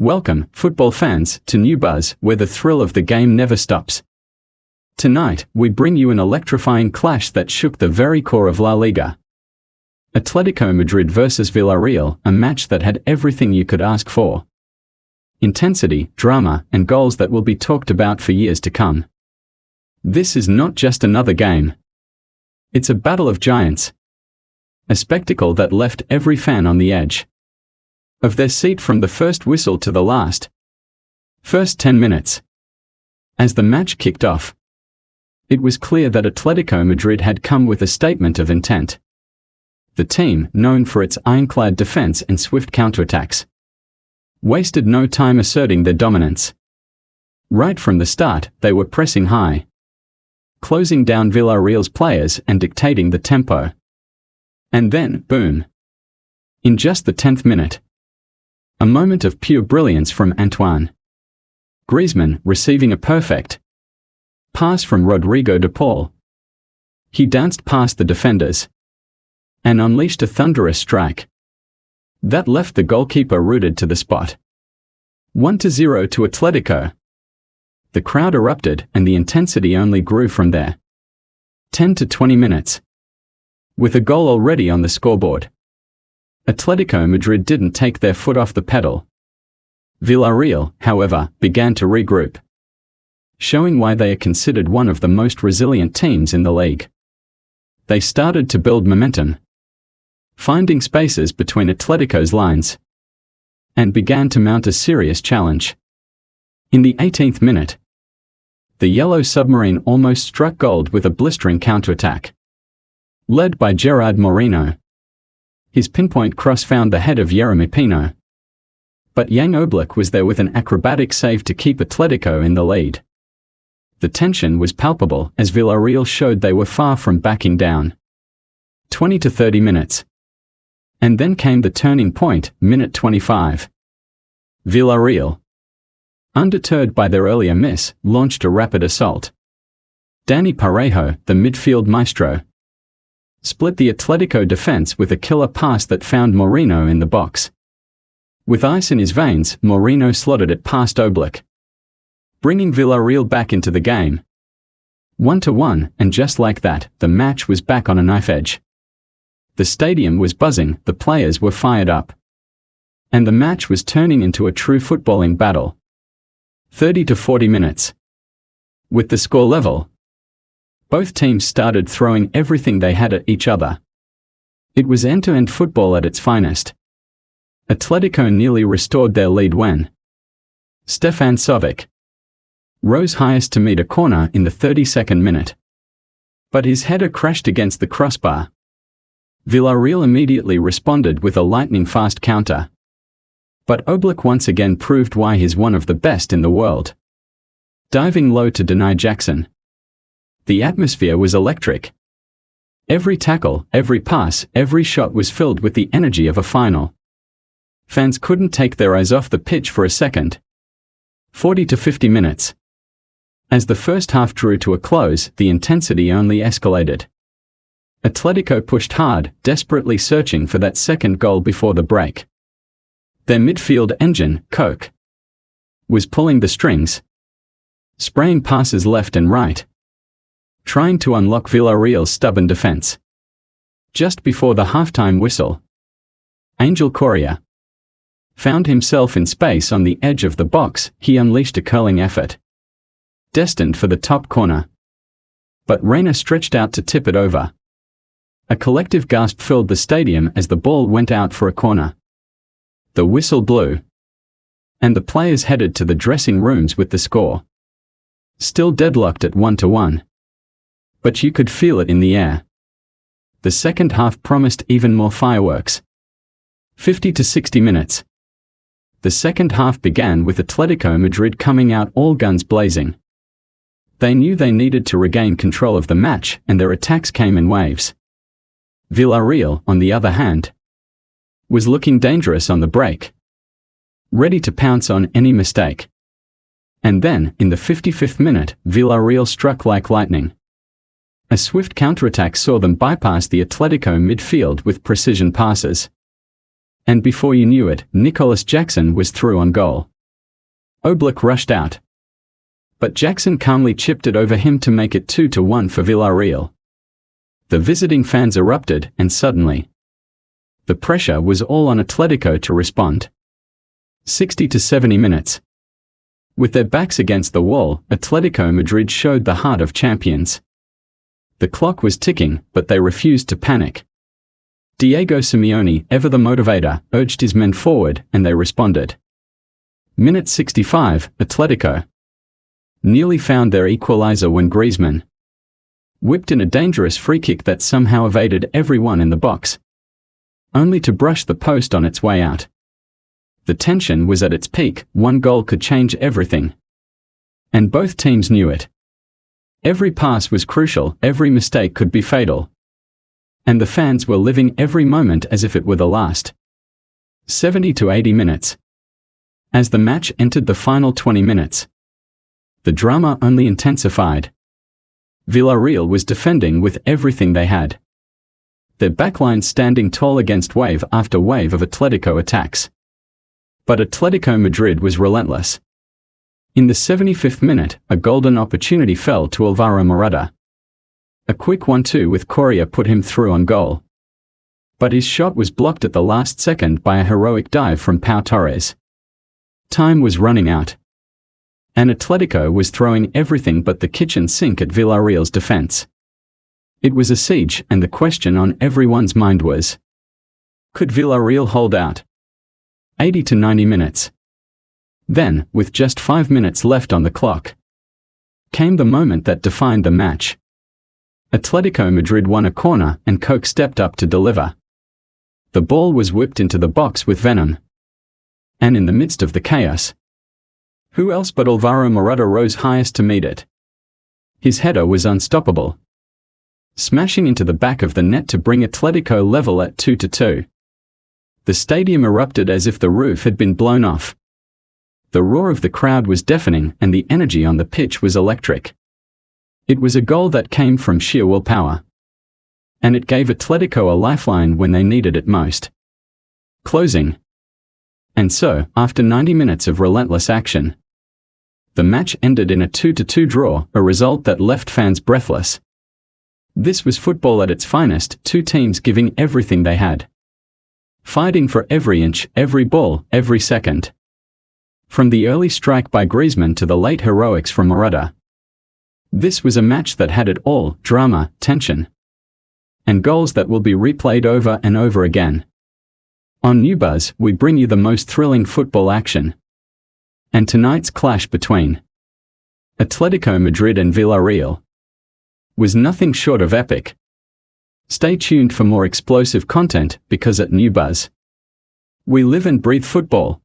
Welcome, football fans, to New Buzz, where the thrill of the game never stops. Tonight, we bring you an electrifying clash that shook the very core of La Liga. Atlético Madrid versus Villarreal, a match that had everything you could ask for. Intensity, drama, and goals that will be talked about for years to come. This is not just another game. It's a battle of giants. A spectacle that left every fan on the edge of their seat from the first whistle to the last. First 10 minutes. As the match kicked off, it was clear that Atlético Madrid had come with a statement of intent. The team, known for its ironclad defense and swift counterattacks, wasted no time asserting their dominance. Right from the start, they were pressing high, closing down Villarreal's players and dictating the tempo. And then, boom! In just the 10th minute, a moment of pure brilliance from Antoine Griezmann, receiving a perfect pass from Rodrigo de Paul. He danced past the defenders and unleashed a thunderous strike that left the goalkeeper rooted to the spot. 1-0 to Atletico. The crowd erupted and the intensity only grew from there. 10 to 20 minutes. With a goal already on the scoreboard, Atlético Madrid didn't take their foot off the pedal. Villarreal, however, began to regroup, showing why they are considered one of the most resilient teams in the league. They started to build momentum, finding spaces between Atletico's lines, and began to mount a serious challenge. In the 18th minute, the yellow submarine almost struck gold with a blistering counterattack, led by Gerard Moreno. His pinpoint cross found the head of Yeremy Pino, but Jan Oblak was there with an acrobatic save to keep Atletico in the lead. The tension was palpable as Villarreal showed they were far from backing down. 20 to 30 minutes. And then came the turning point, minute 25. Villarreal, undeterred by their earlier miss, launched a rapid assault. Dani Parejo, the midfield maestro, split the Atletico defense with a killer pass that found Moreno in the box. With ice in his veins, Moreno slotted it past Oblak, bringing Villarreal back into the game. 1-1, and just like that, the match was back on a knife edge. The stadium was buzzing, the players were fired up, and the match was turning into a true footballing battle. 30 to 40 minutes. With the score level, both teams started throwing everything they had at each other. It was end-to-end football at its finest. Atletico nearly restored their lead when Stefan Sovic rose highest to meet a corner in the 32nd minute, but his header crashed against the crossbar. Villarreal immediately responded with a lightning-fast counter, but Oblak once again proved why he's one of the best in the world, diving low to deny Jackson. The atmosphere was electric. Every tackle, every pass, every shot was filled with the energy of a final. Fans couldn't take their eyes off the pitch for a second. 40 to 50 minutes. As the first half drew to a close, the intensity only escalated. Atletico pushed hard, desperately searching for that second goal before the break. Their midfield engine, Coke, was pulling the strings, spraying passes left and right, trying to unlock Villarreal's stubborn defense. Just before the halftime whistle, Angel Correa found himself in space on the edge of the box. He unleashed a curling effort, destined for the top corner. But Reina stretched out to tip it over. A collective gasp filled the stadium as the ball went out for a corner. The whistle blew, and the players headed to the dressing rooms with the score still deadlocked at 1-1. But you could feel it in the air. The second half promised even more fireworks. 50 to 60 minutes. The second half began with Atletico Madrid coming out all guns blazing. They knew they needed to regain control of the match, and their attacks came in waves. Villarreal, on the other hand, was looking dangerous on the break, ready to pounce on any mistake. And then, in the 55th minute, Villarreal struck like lightning. A swift counterattack saw them bypass the Atletico midfield with precision passes. And before you knew it, Nicholas Jackson was through on goal. Oblak rushed out. But Jackson calmly chipped it over him to make it 2-1 for Villarreal. The visiting fans erupted, and suddenly, the pressure was all on Atletico to respond. 60 to 70 minutes. With their backs against the wall, Atletico Madrid showed the heart of champions. The clock was ticking, but they refused to panic. Diego Simeone, ever the motivator, urged his men forward, and they responded. Minute 65, Atletico nearly found their equalizer when Griezmann whipped in a dangerous free kick that somehow evaded everyone in the box, only to brush the post on its way out. The tension was at its peak. One goal could change everything. And both teams knew it. Every pass was crucial, every mistake could be fatal. And the fans were living every moment as if it were the last. 70 to 80 minutes. As the match entered the final 20 minutes, the drama only intensified. Villarreal was defending with everything they had. Their backline standing tall against wave after wave of Atletico attacks. But Atletico Madrid was relentless. In the 75th minute, a golden opportunity fell to Alvaro Morata. A quick 1-2 with Correa put him through on goal. But his shot was blocked at the last second by a heroic dive from Pau Torres. Time was running out. And Atletico was throwing everything but the kitchen sink at Villarreal's defense. It was a siege, and the question on everyone's mind was, could Villarreal hold out? 80 to 90 minutes. Then, with just 5 minutes left on the clock, came the moment that defined the match. Atletico Madrid won a corner, and Coke stepped up to deliver. The ball was whipped into the box with venom. And in the midst of the chaos, who else but Alvaro Morata rose highest to meet it? His header was unstoppable, smashing into the back of the net to bring Atletico level at 2-2. The stadium erupted as if the roof had been blown off. The roar of the crowd was deafening, and the energy on the pitch was electric. It was a goal that came from sheer willpower. And it gave Atletico a lifeline when they needed it most. Closing. And so, after 90 minutes of relentless action, the match ended in a 2-2 draw, a result that left fans breathless. This was football at its finest, two teams giving everything they had. Fighting for every inch, every ball, every second. From the early strike by Griezmann to the late heroics from Morata. This was a match that had it all: drama, tension, and goals that will be replayed over and over again. On New Buzz, we bring you the most thrilling football action. And tonight's clash between Atletico Madrid and Villarreal was nothing short of epic. Stay tuned for more explosive content, because at New Buzz, we live and breathe football.